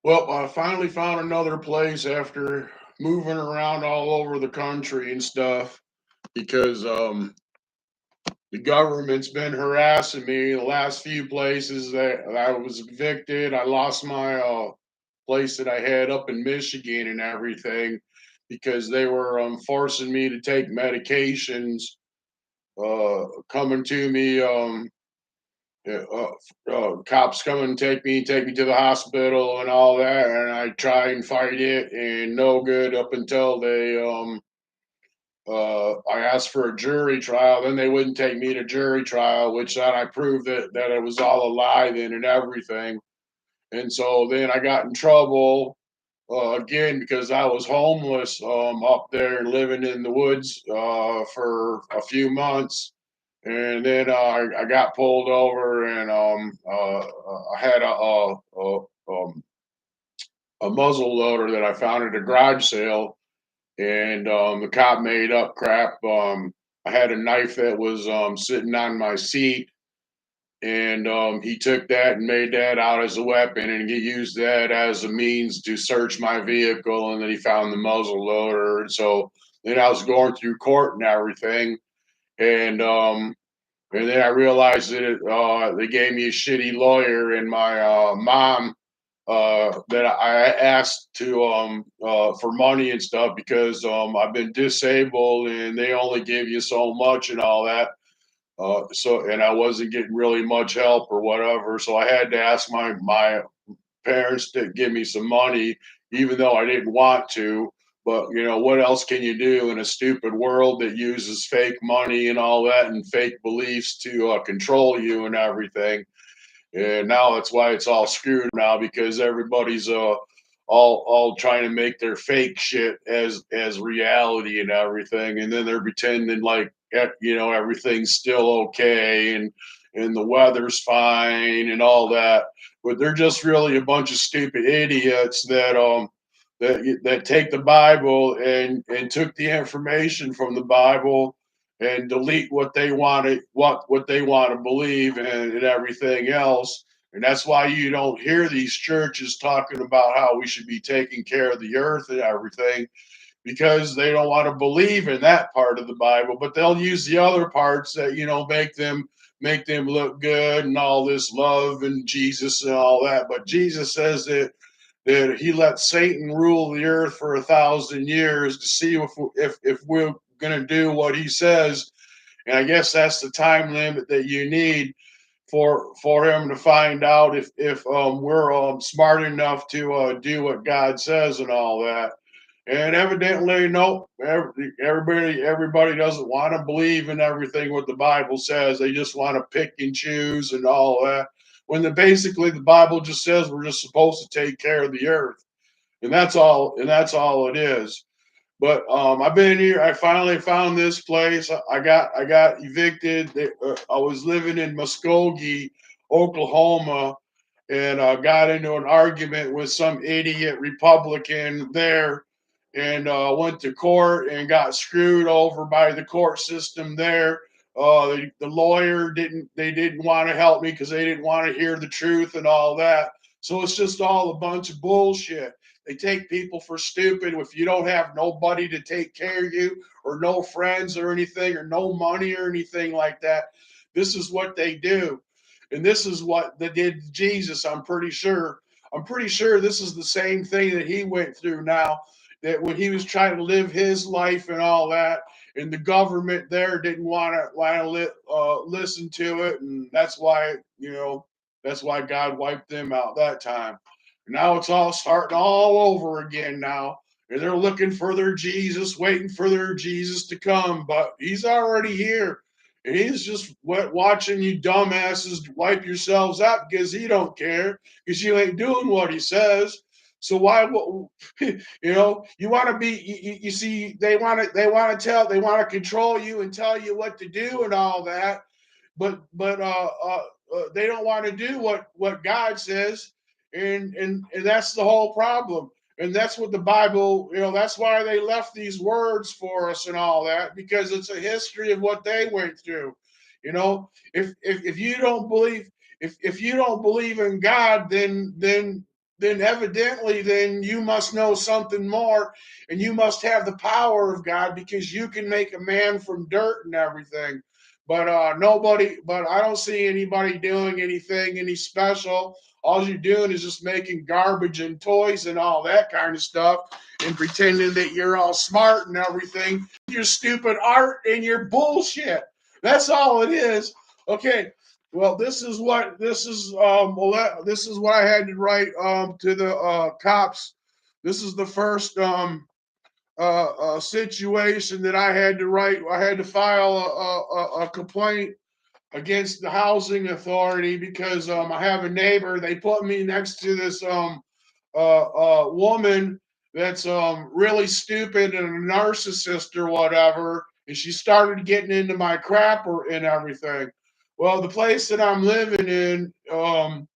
Well, I finally found another place after moving around all over the country and stuff because the government's been harassing me the last few places that I was evicted. I lost my place that I had up in Michigan and everything because they were forcing me to take medications coming to me. Yeah, cops come and take me to the hospital and all that, and I try and fight it, and no good up until I asked for a jury trial. Then they wouldn't take me to jury trial, which then I proved that it was all a lie then and everything. And so then I got in trouble again because I was homeless up there living in the woods for a few months, and then I got pulled over, and I had a muzzle loader that I found at a garage sale, and the cop made up crap. I had a knife that was sitting on my seat, and he took that and made that out as a weapon, and he used that as a means to search my vehicle, and then he found the muzzle loader. And so then I was going through court and everything, and and then I realized that they gave me a shitty lawyer, and my mom that I asked to for money and stuff because I've been disabled and they only give you so much and all that. And I wasn't getting really much help or whatever, so I had to ask my parents to give me some money, even though I didn't want to. But you know, what else can you do in a stupid world that uses fake money and all that and fake beliefs to control you and everything? And now that's why it's all screwed now because everybody's all trying to make their fake shit as reality and everything, and then they're pretending like you know everything's still okay and the weather's fine and all that, but they're just really a bunch of stupid idiots that take the Bible and took the information from the Bible and delete what they want to what they want to believe and everything else. And that's why you don't hear these churches talking about how we should be taking care of the earth and everything, because they don't want to believe in that part of the Bible, but they'll use the other parts that you know make them look good and all this love and Jesus and all that. But Jesus says that he let Satan rule the earth for 1,000 years to see if we're going to do what he says. And I guess that's the time limit that you need for him to find out if we're smart enough to do what God says and all that. And evidently, nope. Everybody doesn't want to believe in everything what the Bible says. They just want to pick and choose and all that. When basically the Bible just says we're just supposed to take care of the earth, and that's all. And that's all it is. But I've been here. I finally found this place. I got evicted. I was living in Muskogee, Oklahoma, and got into an argument with some idiot Republican there, and went to court and got screwed over by the court system there. The lawyer didn't. They didn't want to help me because they didn't want to hear the truth and all that. So it's just all a bunch of bullshit. They take people for stupid. If you don't have nobody to take care of you, or no friends or anything, or no money or anything like that, this is what they do. And this is what they did to Jesus, I'm pretty sure. I'm pretty sure this is the same thing that he went through now, that when he was trying to live his life and all that, and the government there didn't listen to it, and that's why that's why God wiped them out that time. Now it's all starting all over again now. And they're looking for their Jesus, waiting for their Jesus to come, but he's already here. And he's just watching you dumbasses wipe yourselves out because he don't care, because you ain't doing what he says. So why, you want to be, you see, they want to control you and tell you what to do and all that, but they don't want to do what God says, and that's the whole problem. And that's what the Bible, that's why they left these words for us and all that, because it's a history of what they went through. If you don't believe, if you don't believe in God, then then evidently then you must know something more, and you must have the power of God, because you can make a man from dirt and everything. But nobody, but I don't see anybody doing anything any special. All you're doing is just making garbage and toys and all that kind of stuff, and pretending that you're all smart and everything. Your stupid art and your bullshit. That's all it is. Okay. Well, this is what I had to write to the cops. This is the first situation that I had to write. I had to file a complaint against the housing authority, because I have a neighbor. They put me next to this woman that's really stupid and a narcissist or whatever, and she started getting into my crap and everything. Well, the place that I'm living in, I'm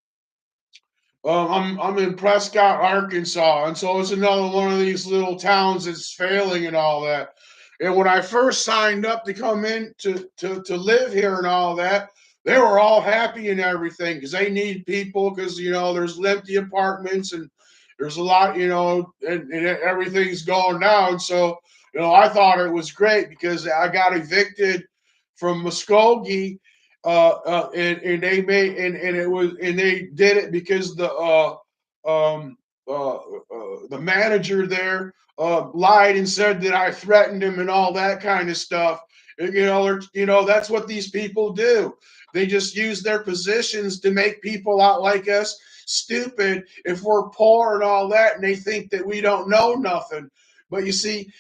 in Prescott, Arkansas, and so it's another one of these little towns that's failing and all that. And when I first signed up to come in to live here and all that, they were all happy and everything, because they need people, because there's empty apartments, and there's a lot, and everything's going down. So I thought it was great, because I got evicted from Muskogee, and they made and it was and they did it because um, the manager there lied and said that I threatened him and all that kind of stuff. That's what these people do. They just use their positions to make people out like us stupid if we're poor and all that, and they think that we don't know nothing. But you see,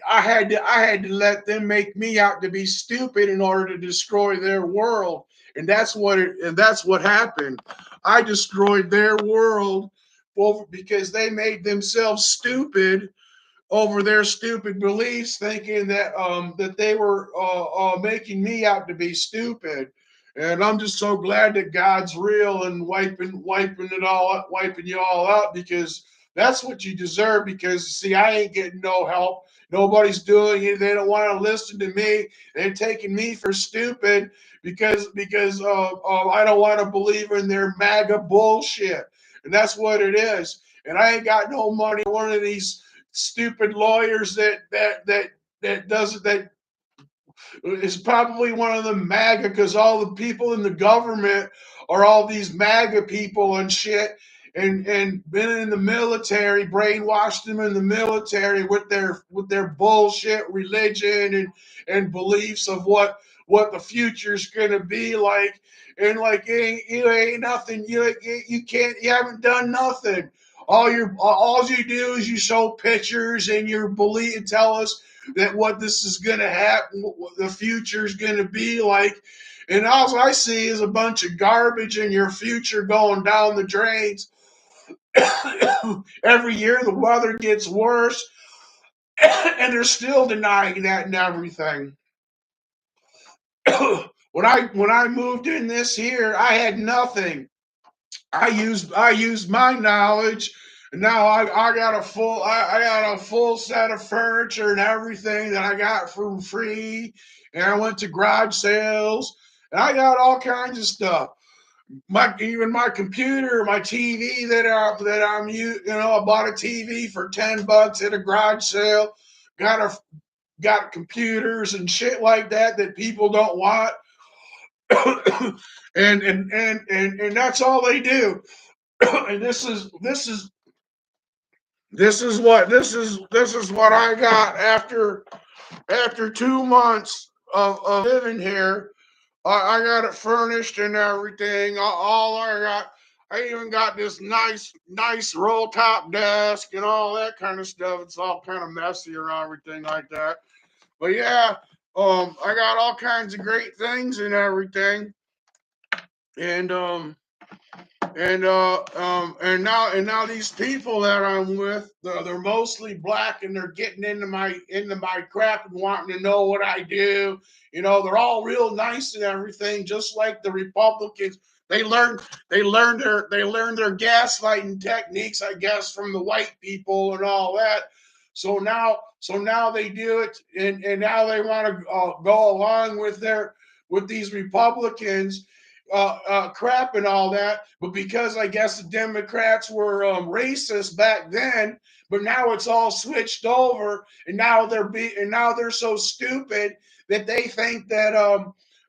I had to let them make me out to be stupid in order to destroy their world, and that's what happened. I destroyed their world over because they made themselves stupid over their stupid beliefs, thinking that they were making me out to be stupid. And I'm just so glad that God's real and wiping it all up, wiping you all out, because that's what you deserve. Because see, I ain't getting no help. Nobody's doing it. They don't want to listen to me. They're taking me for stupid because I don't want to believe in their MAGA bullshit, and that's what it is. And I ain't got no money. One of these stupid lawyers that does that is probably one of the MAGA, because all the people in the government are all these MAGA people and shit, and been in the military, brainwashed them in the military with their bullshit religion and beliefs of what the future's gonna be like. And like, you ain't nothing. You haven't done nothing. All you do is you show pictures and you believe and tell us that what this is going to happen, what the future is going to be like. And all I see is a bunch of garbage in your future going down the drains. Every year the weather gets worse, and they're still denying that and everything. When I moved in this here, I had nothing. I used my knowledge. And now I got a full set of furniture and everything that I got for free. And I went to garage sales, and I got all kinds of stuff. Even my computer, my TV that I'm I bought a TV for $10 at a garage sale. Got a got computers and shit like that people don't want. And that's all they do. And this is what I got after 2 months of living here. I got it furnished and everything. All I even got this nice roll top desk and all that kind of stuff. It's all kind of messy or everything like that. But yeah, I got all kinds of great things and everything. And now these people that I'm with, they're mostly black, and they're getting into my crap and wanting to know what I do. They're all real nice and everything, just like the Republicans. They learned their gaslighting techniques, I guess, from the white people and all that. So now they do it, and now they want to go along with these Republicans. crap and all that. But because I guess the Democrats were racist back then, but now it's all switched over, and now they're so stupid that they think that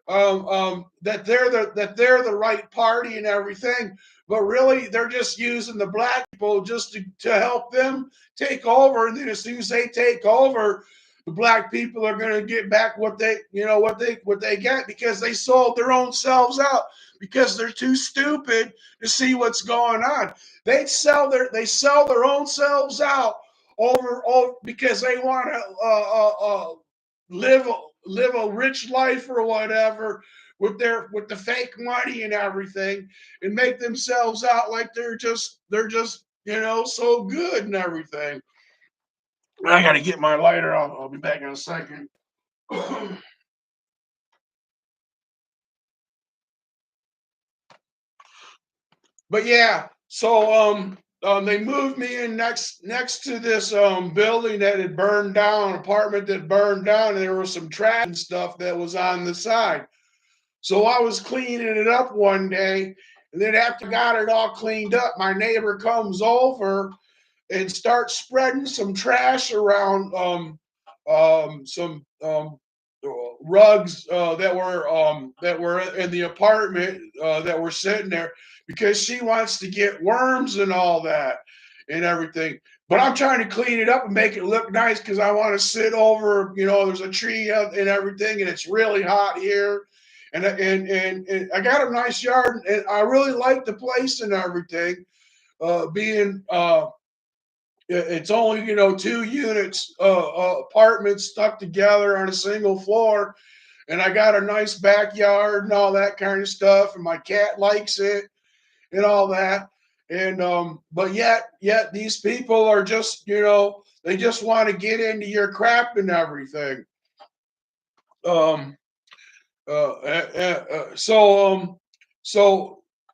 that they're the right party and everything. But really, they're just using the black people just to help them take over. And then as soon as they take over, the black people are going to get back what they get, because they sold their own selves out, because they're too stupid to see what's going on. They sell their own selves out over because they want to live a rich life or whatever with the fake money and everything, and make themselves out like they're just so good and everything. I got to get my lighter. I'll be back in a second. But yeah, so they moved me in next to this building that had burned down, apartment that burned down, and there was some trash and stuff that was on the side. So I was cleaning it up one day, and then after I got it all cleaned up, my neighbor comes over and starts spreading some trash around, some rugs that were in the apartment that were sitting there, because she wants to get worms and all that and everything. But I'm trying to clean it up and make it look nice, because I want to sit over. There's a tree and everything, and it's really hot here. And I got a nice yard, and I really like the place and everything. Being It's only 2 units, apartments stuck together on a single floor, and I got a nice backyard and all that kind of stuff, and my cat likes it and all that. And but yet these people are just they just want to get into your crap and everything. Um, so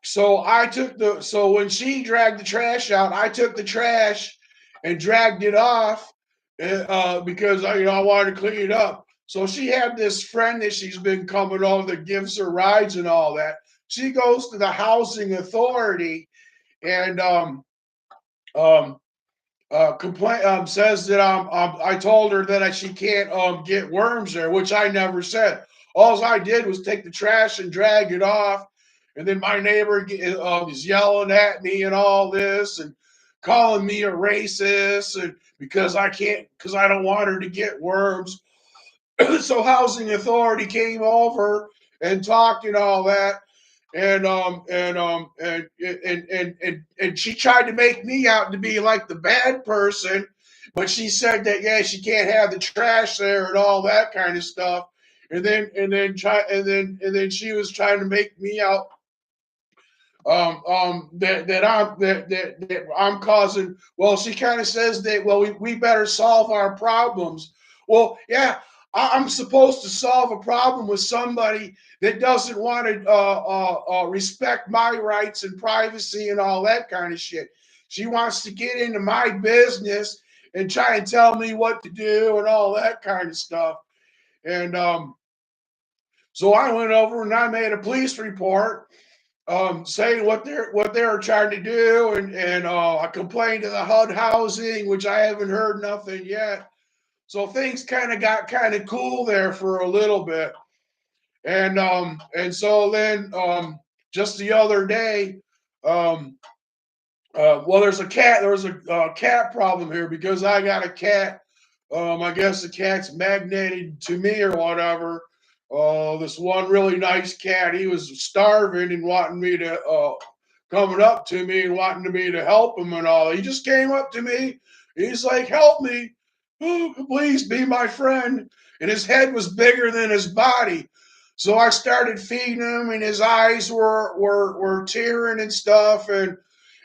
so when she dragged the trash out, I took the trash and dragged it off, because I wanted to clean it up. So she had this friend that she's been coming over that gives her rides and all that. She goes to the housing authority and um, complain says that I told her that she can't get worms there, which I never said. All I did was take the trash and drag it off, and then my neighbor is yelling at me and all this, and calling me a racist, and because I don't want her to get worms. So housing authority came over and talked and all that, and she tried to make me out to be like the bad person, but she said that she can't have the trash there and all that kind of stuff, and then she was trying to make me out that I'm causing. Well, she kind of says that, well, we better solve our problems. Well, yeah, I'm supposed to solve a problem with somebody that doesn't want to respect my rights and privacy and all that kind of shit. She wants to get into my business and try and tell me what to do and all that kind of stuff. And so I went over and I made a police report, saying what they're trying to do, and I complained to the HUD housing, which I haven't heard nothing yet. So things kind of got kind of cool there for a little bit, and so then just the other day, um, well, there was a cat problem here because I got a cat. I guess the cat's magneted to me or whatever. This one really nice cat, he was starving and wanting me to, coming up to me and wanting me to help him and all. He just came up to me. He's like, "Help me. Oh, please be my friend." And his head was bigger than his body. So I started feeding him, and his eyes were tearing and stuff, and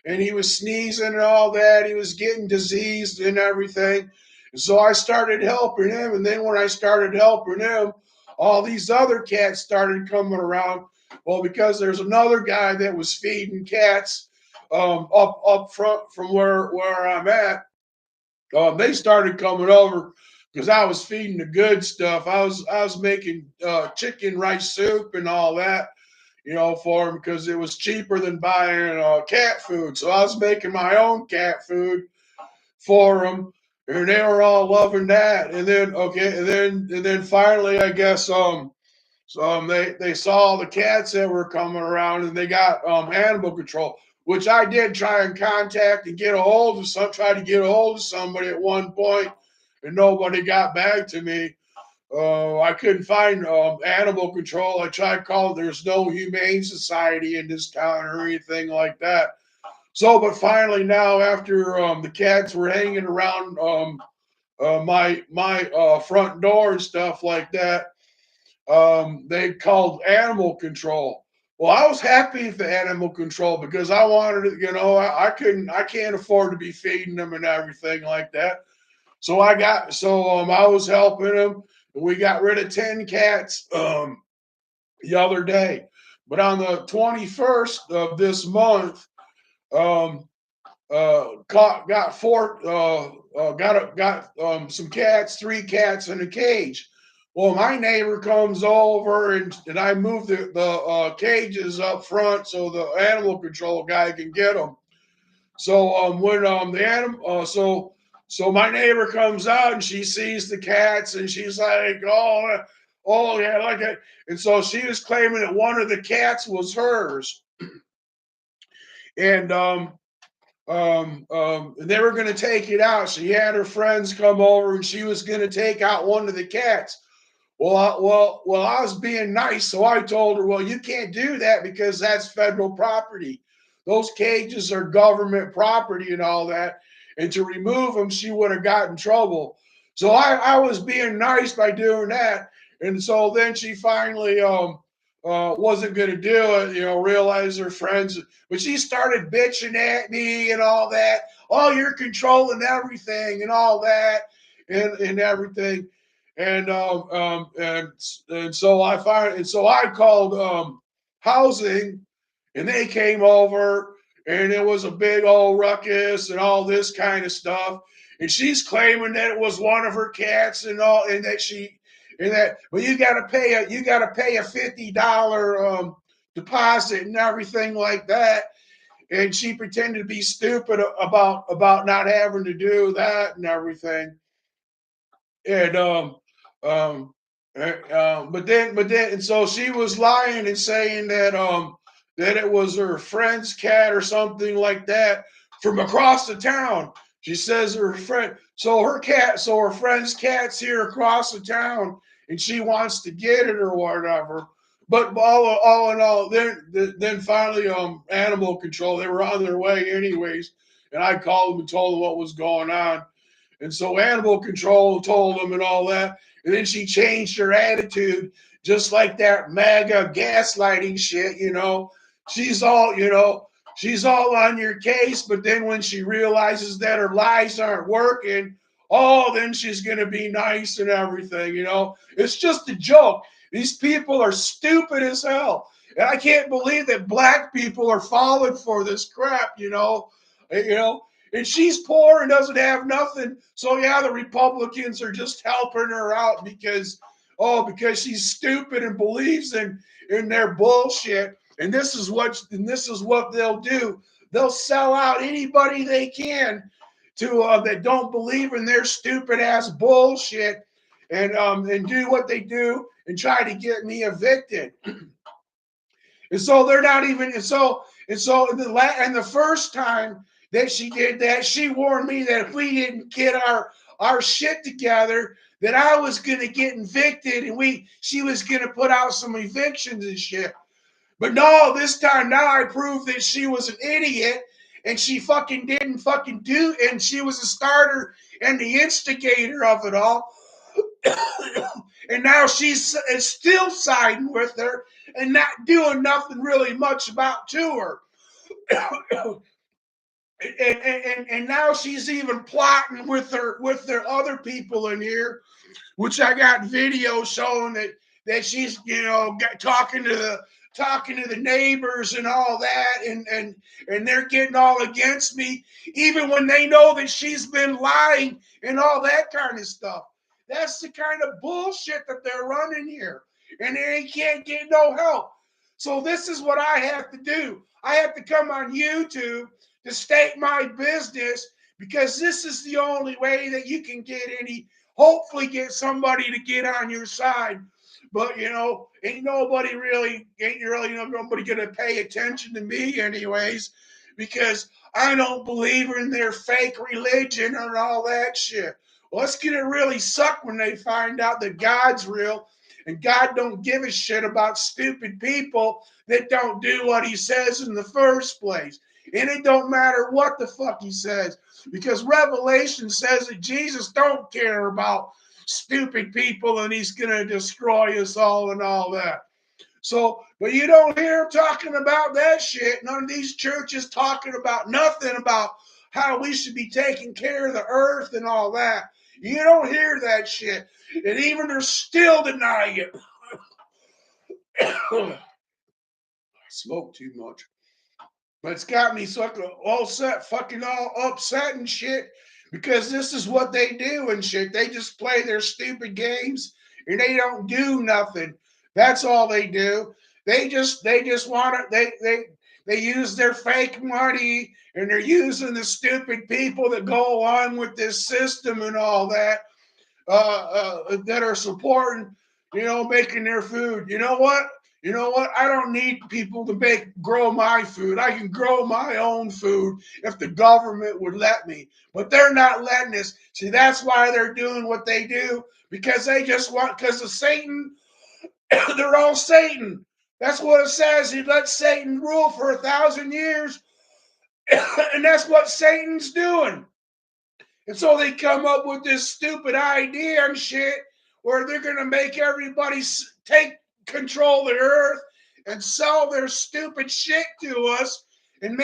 he was sneezing and all that. He was getting diseased and everything. And so I started helping him. And then when I started helping him, all these other cats started coming around. Well, because there's another guy that was feeding cats up front from where I'm at. They started coming over because I was feeding the good stuff. I was making chicken rice soup and all that, for them because it was cheaper than buying cat food. So I was making my own cat food for them, and they were all loving that. And then finally, I guess they saw the cats that were coming around, and they got animal control, which I did try and contact and get a hold of try to get a hold of somebody at one point, and nobody got back to me. I couldn't find animal control. I tried calling. There's no humane society in this town or anything like that. So, but finally now, after the cats were hanging around my front door and stuff like that, they called animal control. Well, I was happy for animal control because I wanted to, I can't afford to be feeding them and everything like that. So I was helping them, and we got rid of 10 cats the other day. But on the 21st of this month, um, got some cats, 3 cats in a cage. Well, my neighbor comes over, and I moved the cages up front so the animal control guy can get them. So when the animal so my neighbor comes out and she sees the cats and she's like, oh yeah, like it. And so she was claiming that one of the cats was hers, and they were going to take it out. She had her friends come over and she was going to take out one of the cats. Well, I was being nice, so I told her, well, you can't do that because that's federal property. Those cages are government property and all that. And to remove them, she would have gotten in trouble. So I was being nice by doing that. And so then she finally wasn't going to do it, realized her friends. But she started bitching at me and all that. Oh, you're controlling everything and all that and everything. And so I called housing, and they came over, and it was a big old ruckus and all this kind of stuff. And she's claiming that it was one of her cats and all, and that but you got to pay a $50 deposit and everything like that. And she pretended to be stupid about not having to do that and everything. And and so she was lying and saying that it was her friend's cat or something like that from across the town. She says her friend's cat's here across the town, and she wants to get it or whatever. But all in all, then finally, animal control, they were on their way anyways, and I called them and told them what was going on. And so animal control told them and all that. And then she changed her attitude, just like that MAGA gaslighting shit, She's all on your case, but then when she realizes that her lies aren't working, then she's going to be nice and everything, It's just a joke. These people are stupid as hell. And I can't believe that black people are falling for this crap, and she's poor and doesn't have nothing. So yeah, the Republicans are just helping her out because she's stupid and believes in their bullshit. And this is what they'll do. They'll sell out anybody they can to that don't believe in their stupid ass bullshit, and do what they do and try to get me evicted. And so they're not even the first time that she did that, she warned me that if we didn't get our shit together, that I was gonna get evicted, and she was gonna put out some evictions and shit. But no, this time now I proved that she was an idiot, and she fucking didn't fucking do, and she was the starter and the instigator of it all. And now she's still siding with her and not doing nothing really much about to her. And now she's even plotting with their other people in here, which I got video showing that she's talking to the neighbors and all that, and they're getting all against me, even when they know that she's been lying and all that kind of stuff. That's the kind of bullshit that they're running here, and they can't get no help. So this is what I have to do. I have to come on YouTube to state my business because this is the only way that you can get hopefully get somebody to get on your side. But ain't nobody gonna pay attention to me anyways, because I don't believe in their fake religion and all that shit. Well, it's gonna really suck when they find out that God's real and God don't give a shit about stupid people that don't do what he says in the first place. And it don't matter what the fuck he says, because Revelation says that Jesus don't care about stupid people and he's gonna destroy us all and all that. So, but you don't hear him talking about that shit. None of these churches talking about nothing about how we should be taking care of the earth and all that. You don't hear that shit. And even they're still denying it. I smoke too much. But it's got me all set, fucking all upset and shit, because this is what they do and shit. They just play their stupid games and they don't do nothing. That's all they do. They just want it. They use their fake money and they're using the stupid people that go along with this system and all that are supporting, making their food. You know what? You know what? I don't need people to grow my food. I can grow my own food if the government would let me. But they're not letting us. See, that's why they're doing what they do, because they just want, because of Satan, they're all Satan. That's what it says. He let Satan rule for 1,000 years. And that's what Satan's doing. And so they come up with this stupid idea and shit where they're going to make everybody take control of the earth and sell their stupid shit to us and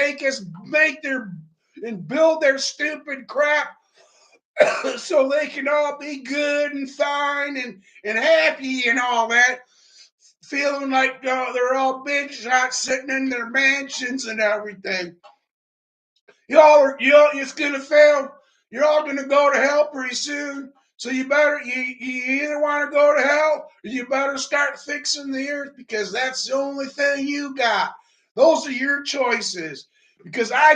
build their stupid crap so they can all be good and fine and happy and all that, feeling like they're all big shots sitting in their mansions and everything. It's gonna fail. You're all gonna go to hell pretty soon. So you either want to go to hell or you better start fixing the earth, because that's the only thing you got. Those are your choices. Because I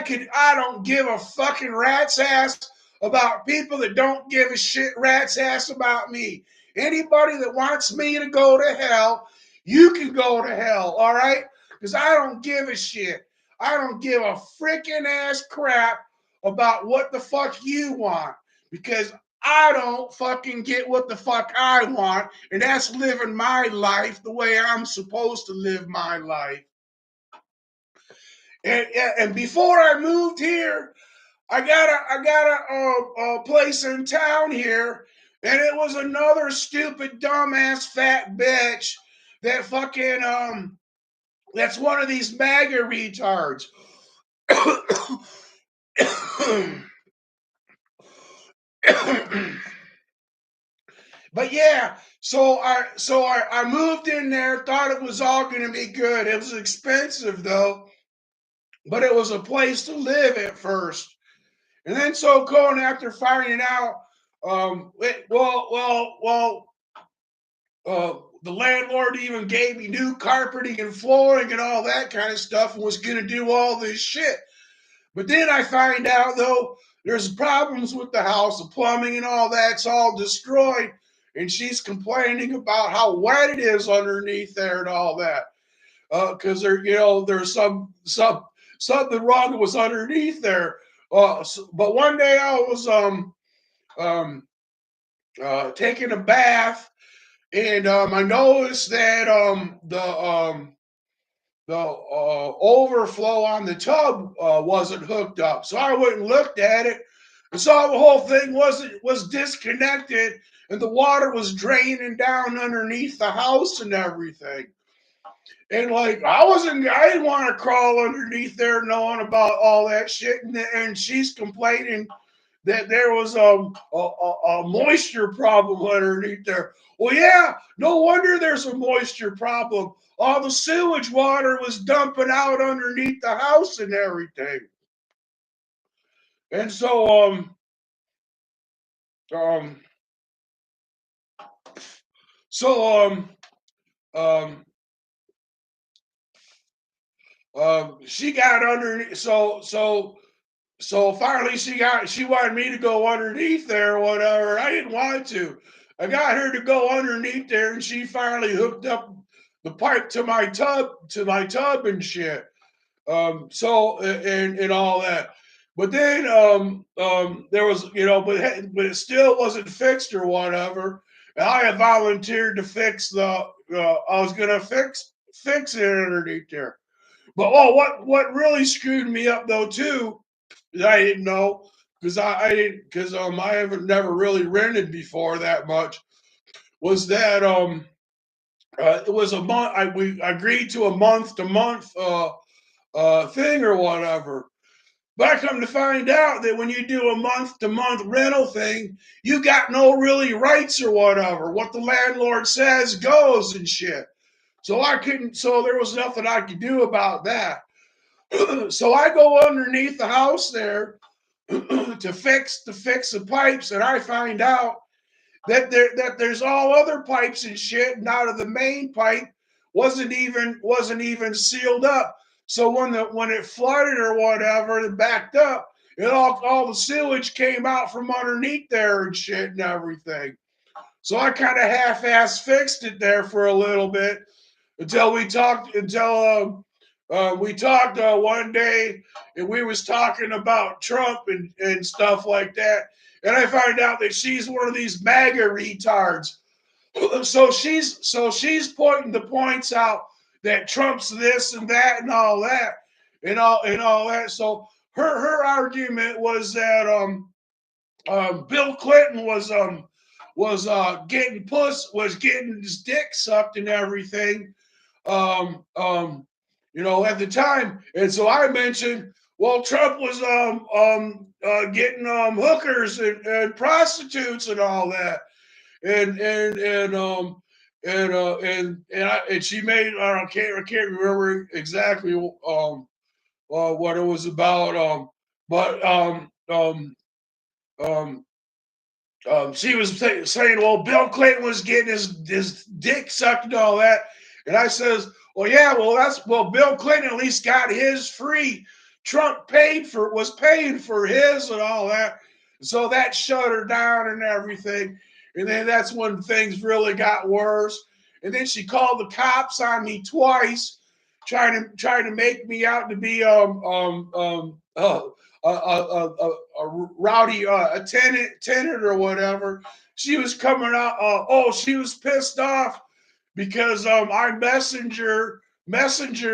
don't give a fucking rat's ass about people that don't give a shit rat's ass about me. Anybody that wants me to go to hell, you can go to hell, all right? Because I don't give a shit. I don't give a freaking ass crap about what the fuck you want, because I don't fucking get what the fuck I want, and that's living my life the way I'm supposed to live my life. And before I moved here, I got a place in town here, and it was another stupid dumbass fat bitch that fucking that's one of these MAGA retards. But yeah, so I moved in there, thought it was all going to be good. It was expensive though, but it was a place to live at first. And then so going after finding out, the landlord even gave me new carpeting and flooring and all that kind of stuff, and was going to do all this shit. But then I find out, though, there's problems with the house, the plumbing and all that's all destroyed. And she's complaining about how wet it is underneath there and all that. Because there's something wrong that was underneath there. But one day I was taking a bath, and I noticed that the overflow on the tub wasn't hooked up. So I went and looked at it and saw the whole thing was disconnected, and the water was draining down underneath the house and everything. And like I didn't want to crawl underneath there knowing about all that shit. And she's complaining that there was a moisture problem underneath there. Well, yeah, no wonder there's a moisture problem. All the sewage water was dumping out underneath the house and everything. And so um so um She got underneath. So finally, she wanted me to go underneath there or whatever. I didn't want to. I got her to go underneath there, and she finally hooked up the pipe to my tub and shit. So and all that. But then there was, but it still wasn't fixed or whatever. And I had volunteered to fix I was gonna fix it underneath there. But what really screwed me up though too, that I didn't know, because I didn't, because I haven't never really rented before that much, was that it was a month. We agreed to a month to month thing or whatever. But I come to find out that when you do a month to month rental thing, you got no really rights or whatever. What the landlord says goes and shit. So I couldn't. So there was nothing I could do about that. So I go underneath the house there to fix the pipes, and I find out that there's all other pipes and shit, and out of the main pipe wasn't even sealed up. So when it flooded or whatever and backed up, it all the sewage came out from underneath there and shit and everything. So I kind of half-ass fixed it there for a little bit until we talked one day, and we was talking about Trump and stuff like that. And I find out that she's one of these MAGA retards. So she's pointing the points out that Trump's this and that and all that and all that. So her argument was that Bill Clinton was getting his dick sucked and everything, at the time. And so I mentioned, well, Trump was getting hookers and prostitutes and all that, and she made, I can't remember exactly what it was about, but um, she was saying, well, Bill Clinton was getting his dick sucked and all that. And I says, well, yeah, well, Bill Clinton at least got his free. Trump was paying for his and all that. So that shut her down and everything. And then that's when things really got worse. And then she called the cops on me twice, trying to make me out to be a rowdy tenant or whatever. She was coming out. She was pissed off because I messengered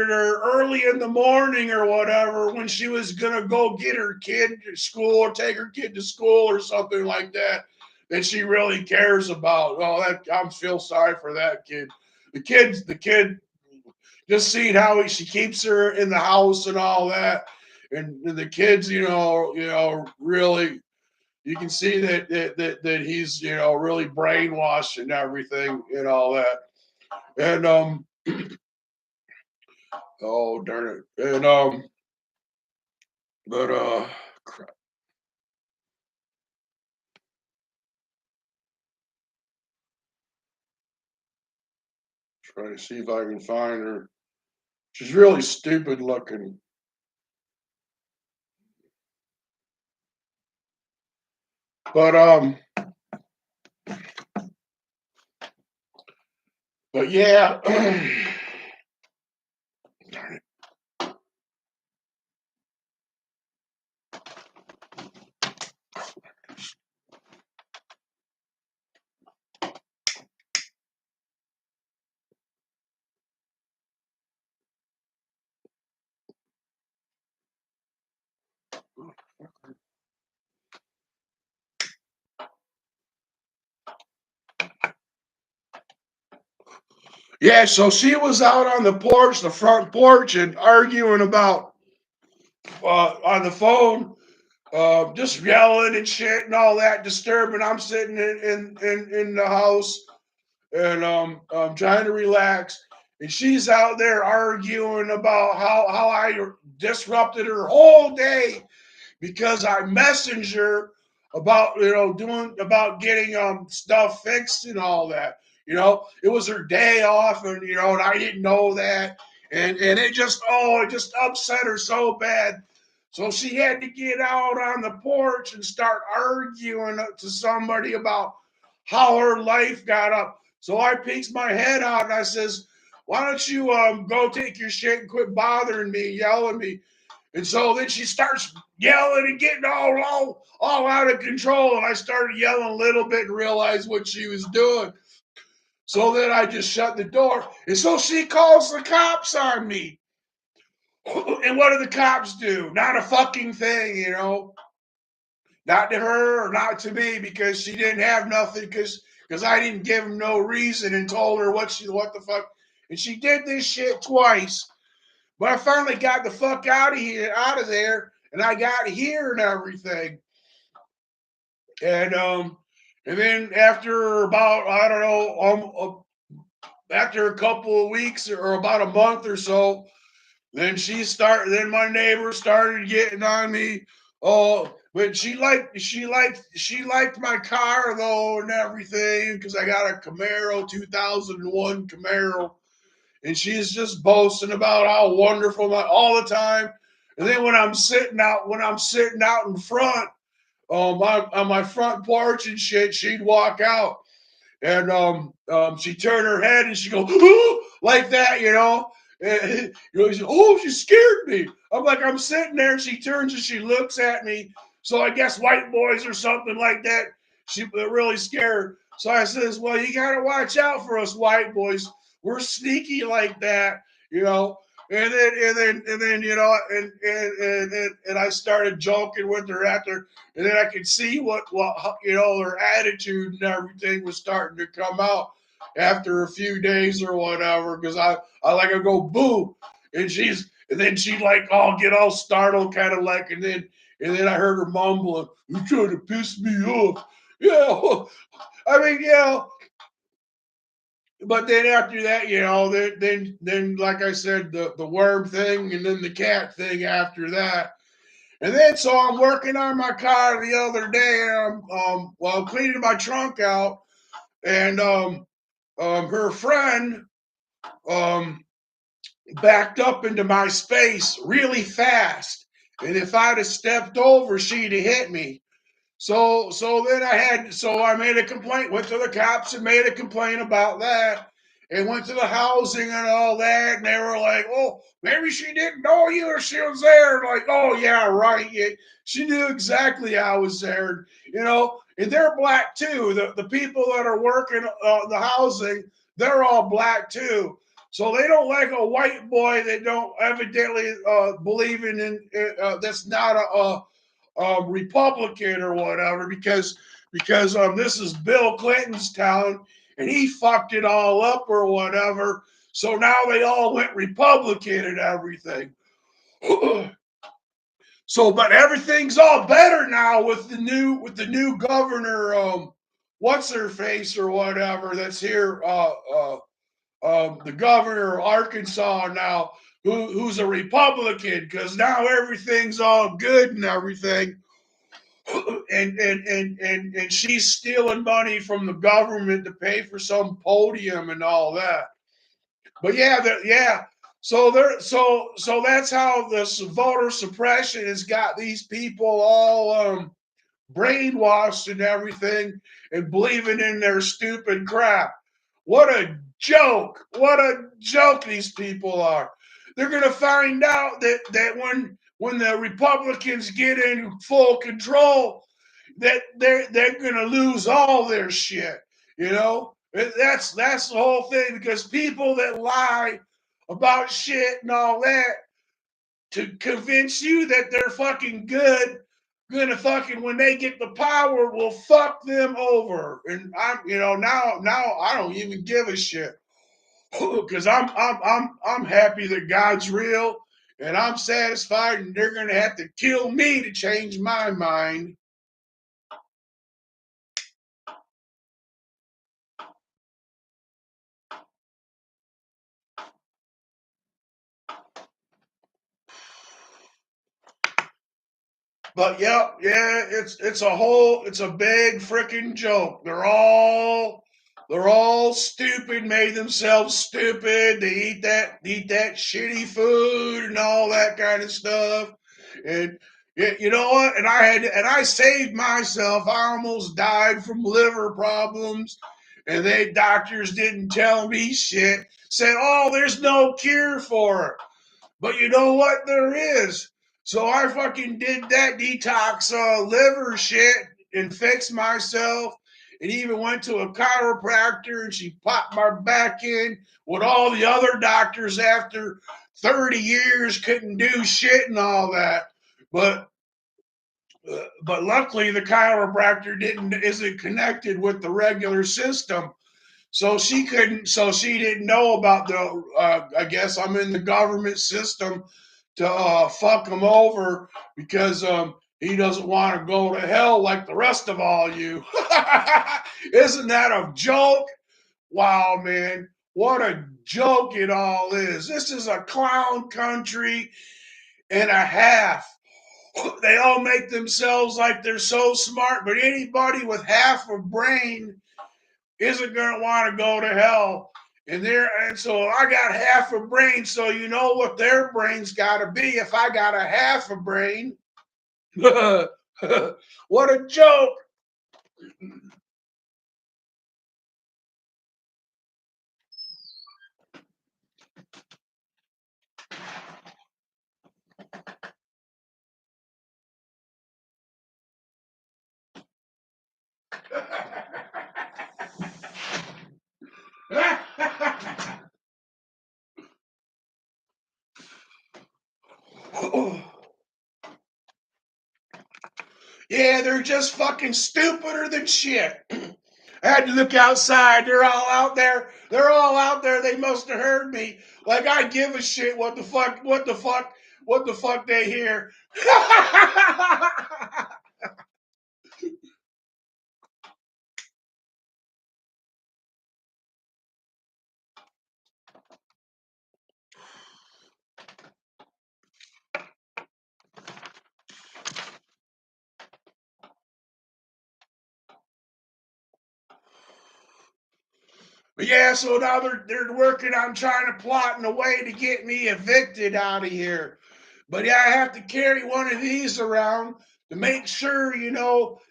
her early in the morning or whatever when she was gonna go get her kid to school or take her kid to school or something like that. That she really cares about. Oh, that I feel sorry for that kid. The kid just seeing how she keeps her in the house and all that, and the kids, really, you can see that he's, really brainwashed and everything and all that, and oh darn it, and but crap, trying to see if I can find her. She's really stupid looking, but but yeah. Darn it. Yeah, so she was out on the front porch, and arguing about on the phone, just yelling and shit and all that, disturbing. I'm sitting in the house, and I'm trying to relax, and she's out there arguing about how I disrupted her whole day because I messaged her about, getting stuff fixed and all that. It was her day off, and and I didn't know that. and it just upset her so bad. So she had to get out on the porch and start arguing to somebody about how her life got up. So I peeks my head out and I says, "Why don't you go take your shit and quit bothering me, yelling at me?" And so then she starts yelling and getting all out of control. And I started yelling a little bit and realized what she was doing. So then I just shut the door. And so she calls the cops on me. And what do the cops do? Not a fucking thing, you know. Not to her or not to me, because she didn't have nothing, because I didn't give them no reason and told her what the fuck. And she did this shit twice. But I finally got the fuck out of there, and I got here and everything. And then after about, I don't know, after a couple of weeks or about a month or so, then my neighbor started getting on me. Oh, but she liked my car though and everything, because I got a Camaro, 2001 Camaro, and she's just boasting about how wonderful all the time. And then when I'm sitting out in front on my front porch and shit, she'd walk out and she turned her head and she go like that, you know. And, she scared me. I'm like, I'm sitting there, and she turns and she looks at me. So I guess white boys or something like that. She really scared. So I says, well, you gotta watch out for us white boys. We're sneaky like that, you know. And then you know, and I started joking with her after, and then I could see what you know, her attitude and everything was starting to come out after a few days or whatever, because I like I go boo, and then she'd like get all startled, kind of like, and then I heard her mumbling, "You trying to piss me off?" Yeah, I mean, you know. But then after that, you know, then like I said, the worm thing, and then the cat thing after that. And then so I'm working on my car the other day, and I'm cleaning my trunk out, and her friend um backed up into my space really fast, and if I'd have stepped over, she'd have hit me. So then I made a complaint, went to the cops and made a complaint about that, and went to the housing and all that, and they were like, "Oh, maybe she didn't know you or she was there." Like, "Oh yeah, right. Yeah, she knew exactly I was there, you know." And they're black too. The people that are working the housing, they're all black too. So they don't like a white boy that don't evidently believe in that's not a Republican or whatever, because this is Bill Clinton's town and he fucked it all up or whatever. So now they all went Republican and everything. So, but everything's all better now with the new governor. What's her face or whatever that's here. The governor of Arkansas now, who's a Republican, because now everything's all good and everything. And she's stealing money from the government to pay for some podium and all that. But yeah. So that's how this voter suppression has got these people all brainwashed and everything, and believing in their stupid crap. What a joke! What a joke these people are. They're gonna find out that when the Republicans get in full control, that they're gonna lose all their shit. You know, that's the whole thing, because people that lie about shit and all that to convince you that they're fucking good, gonna fucking, when they get the power, will fuck them over. And I'm, you know, now I don't even give a shit, because I'm happy that God's real, and I'm satisfied, and they're gonna have to kill me to change my mind. But yeah, it's a big freaking joke. They're all They're all stupid, made themselves stupid. They eat that shitty food and all that kind of stuff. And you know what? And I saved myself. I almost died from liver problems, and doctors didn't tell me shit. Said, "Oh, there's no cure for it." But you know what? There is. So I fucking did that detox liver shit and fixed myself, and even went to a chiropractor, and she popped my back in. What all the other doctors after 30 years couldn't do shit and all that. But luckily the chiropractor isn't connected with the regular system. So she couldn't. So she didn't know about the. I guess I'm in the government system to fuck him over because he doesn't want to go to hell like the rest of all you. Isn't that a joke? Wow, man, what a joke it all is. This is a clown country and a half. They all make themselves like they're so smart, but anybody with half a brain isn't going to want to go to hell. And so I got half a brain, so you know what their brain's got to be if I got a half a brain. What a joke. Yeah, they're just fucking stupider than shit. I had to look outside. They're all out there. They're all out there. They must have heard me. Like I give a shit what the fuck they hear. Yeah, so now they're working on trying to plotting a way to get me evicted out of here. But yeah, I have to carry one of these around to make sure,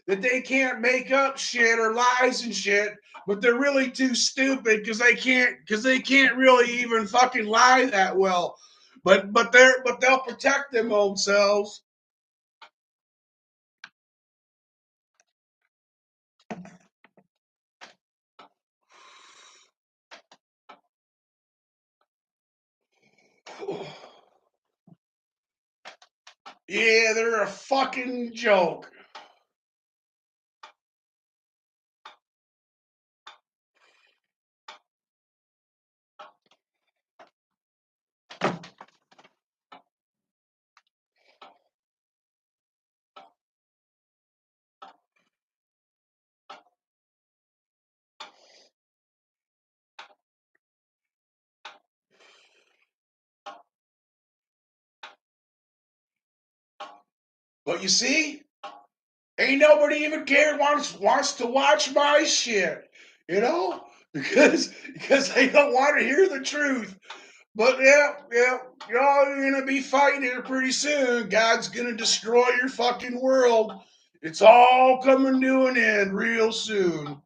that they can't make up shit or lies and shit. But they're really too stupid because they can't really even fucking lie that well. But they'll protect them old selves. Yeah, they're a fucking joke. But you see, ain't nobody even wants to watch my shit, because they don't want to hear the truth. But yeah, y'all are gonna be fighting here pretty soon. God's gonna destroy your fucking world. It's all coming to an end real soon.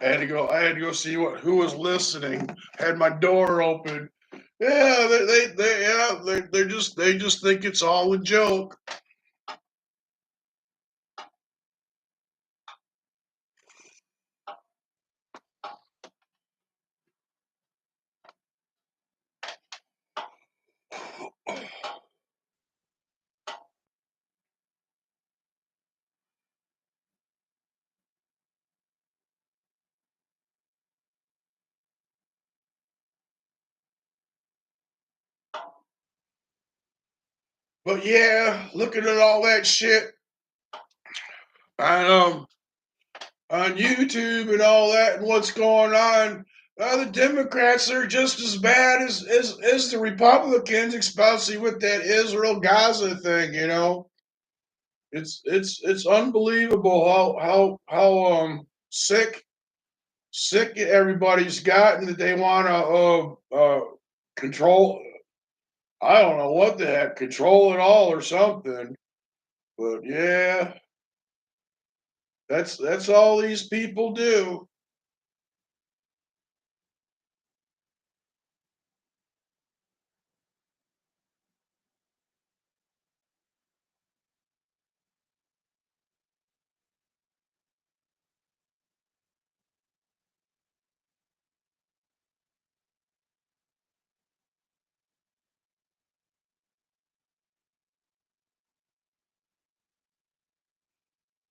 I had to go see who was listening. Had my door open. Yeah, they just think it's all a joke. But yeah, looking at all that shit on YouTube and all that and what's going on, the Democrats are just as bad as the Republicans, especially with that Israel Gaza thing. You know, it's unbelievable how sick everybody's gotten that they want to control. I don't know what the heck, control it all or something. But yeah, that's all these people do.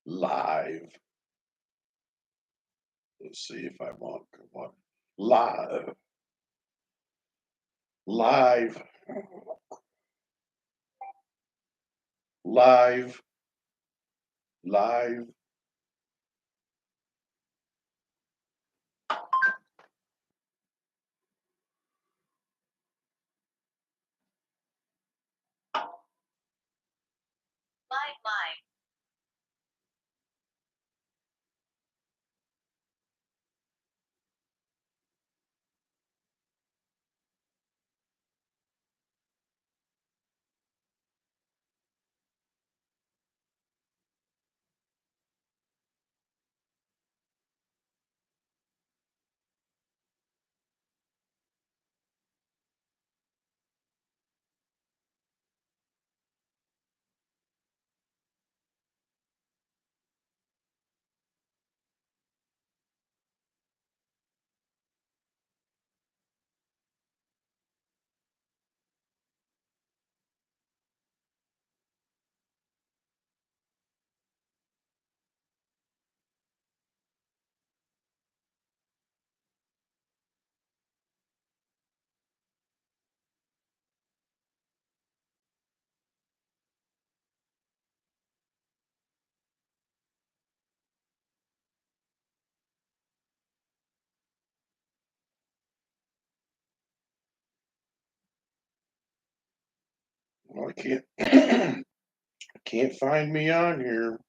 Live. Let's see if I want one. Live. Live. Live. Live. Live. Well, I can't I can't find me on here.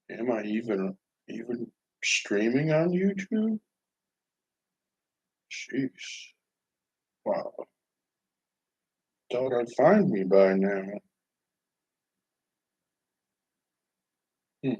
Am I even streaming on YouTube? Jeez. Wow. Thought I'd find me by now. Hmm.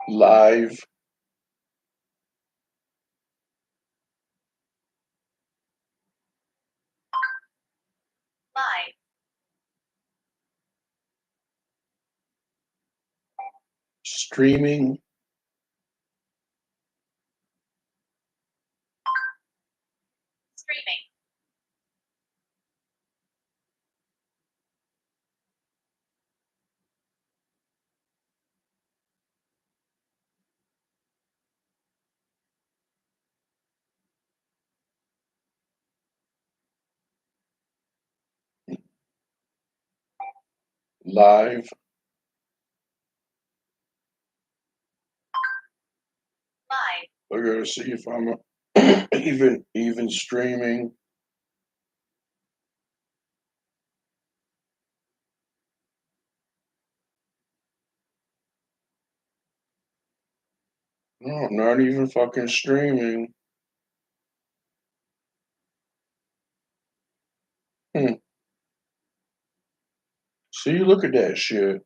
live, live, streaming, streaming, live, live, I gotta see if I'm even streaming. No, not even fucking streaming. See, look at that shit.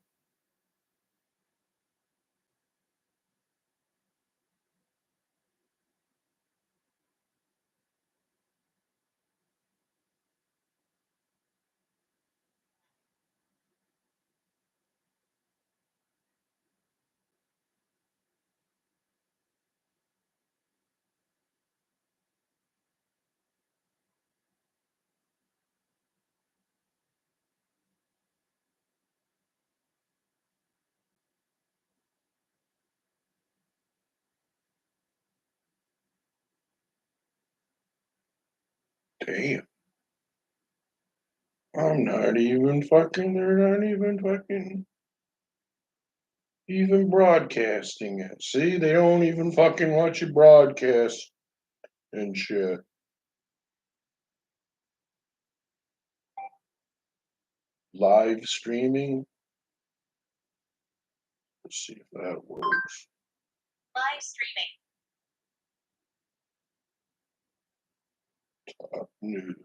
Damn. I'm not even fucking, they're not even broadcasting it. See, they don't even fucking want you broadcast and shit. Live streaming. Let's see if that works. live streaming, News.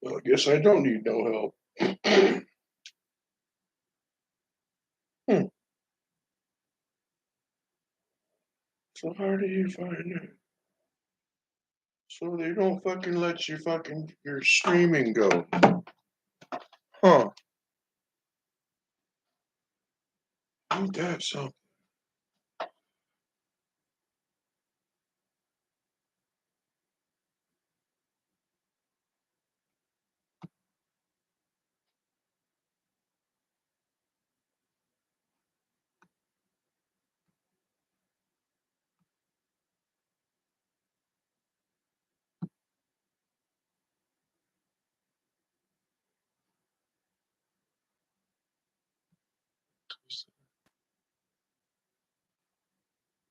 Well, I guess I don't need no help. So how do you find it? So they don't fucking let you fucking your streaming go. Huh. Ain't that something?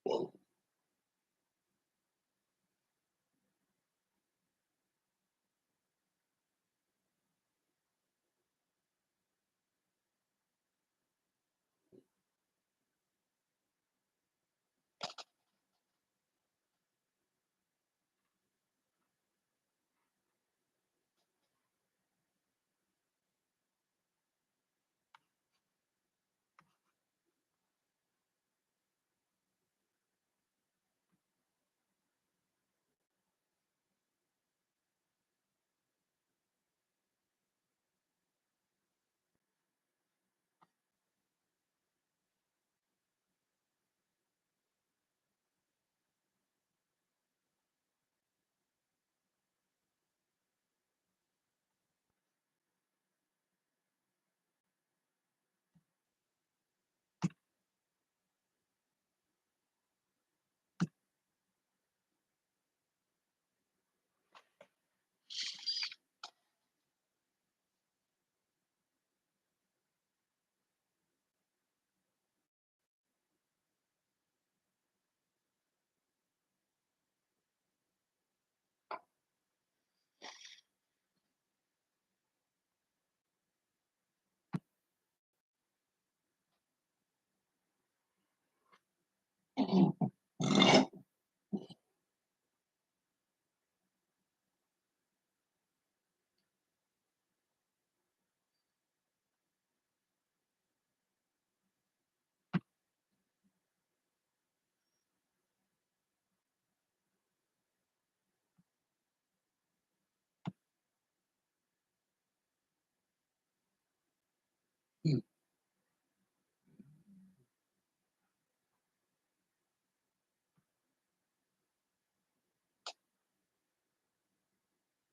Whoa.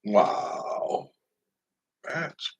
Wow. That's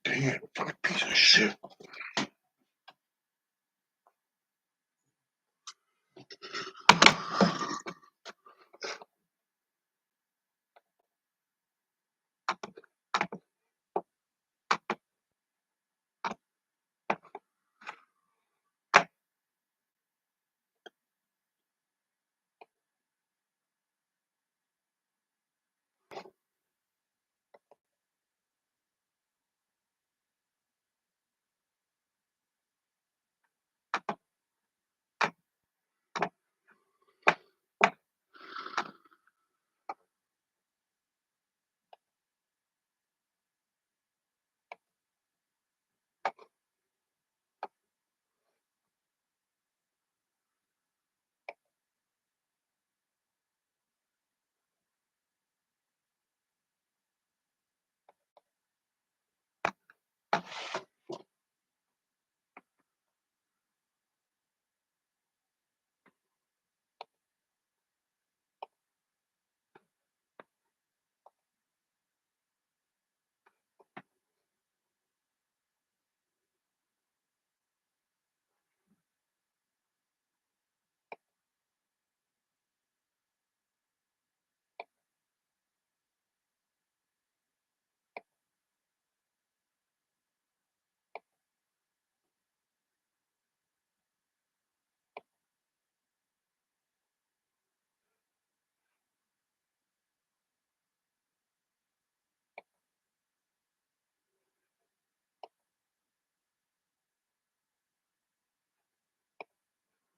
Damn, fucking piece of shit.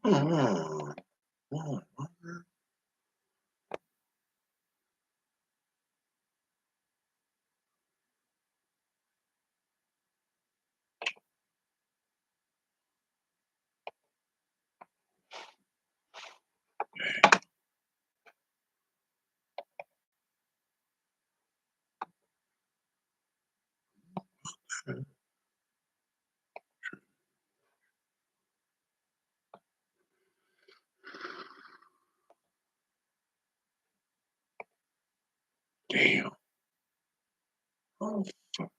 Oh, oh, damn. Oh, fuck.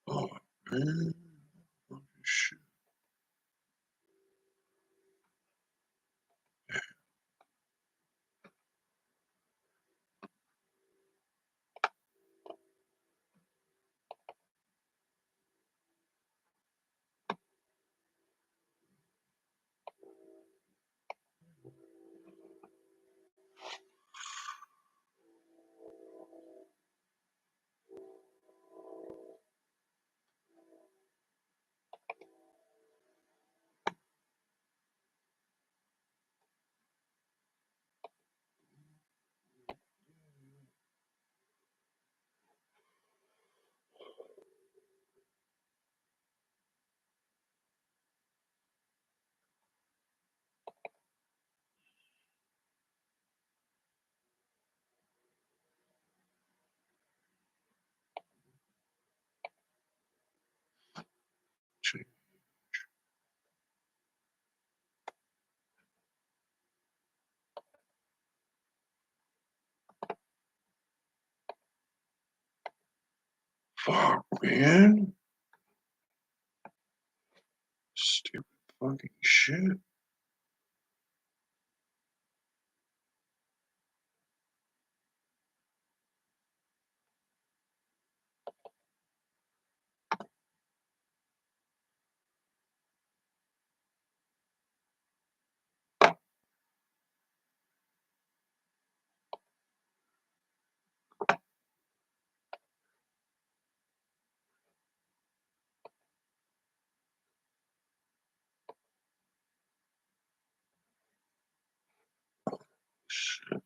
Oh, man. Oh, shit. man. Stupid fucking shit. Shit.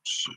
Shit.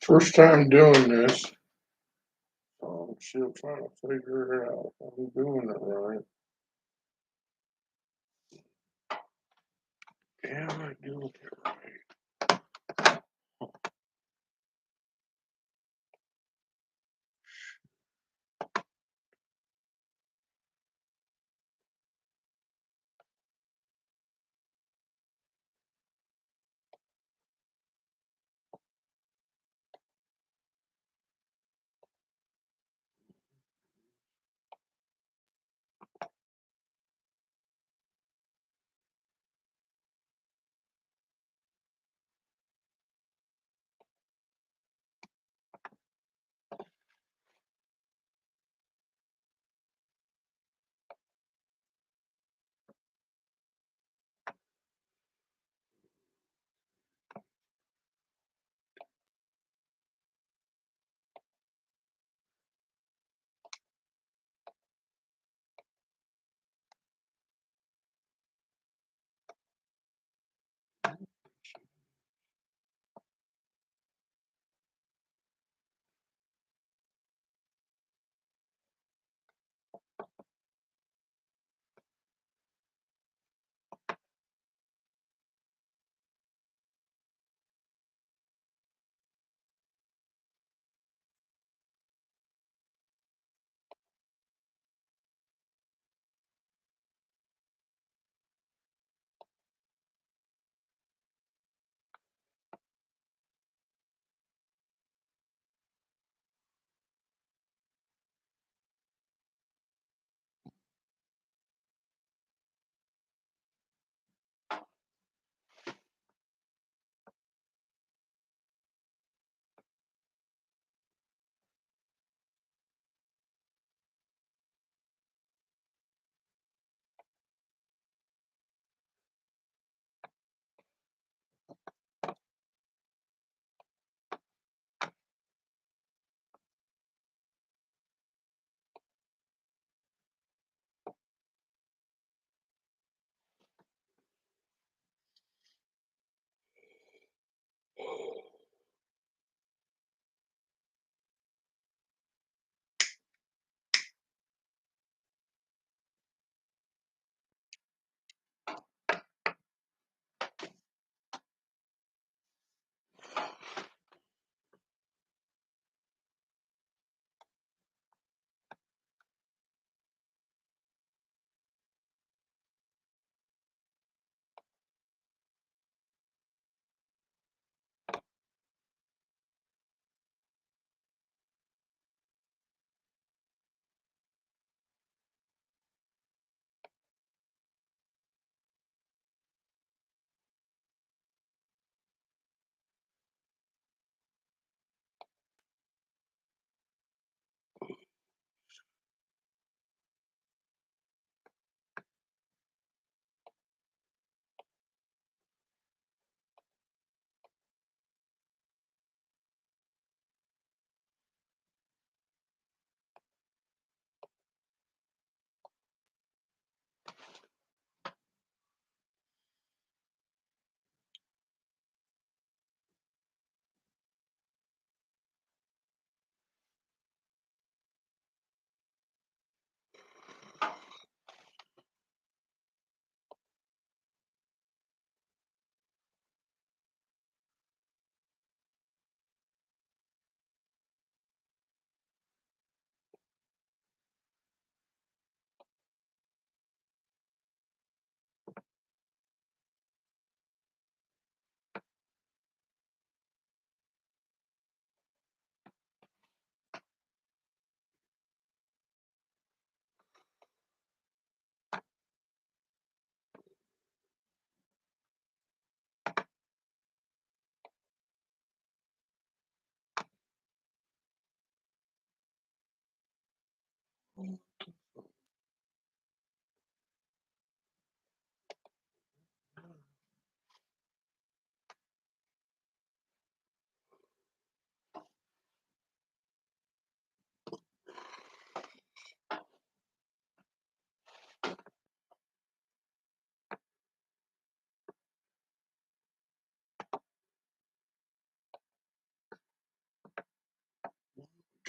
First time doing this. So I'm still trying to figure it out. I'm doing it right. Am I doing it right?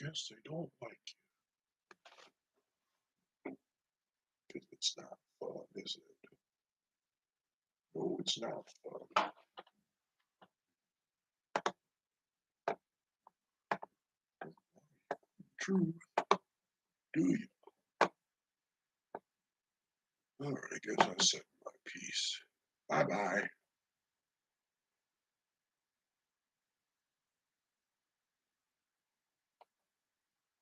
guess they don't like you. Because it's not fun, is it? No, it's not fun. Truth, do you? All right, I guess I said my piece. Bye-bye.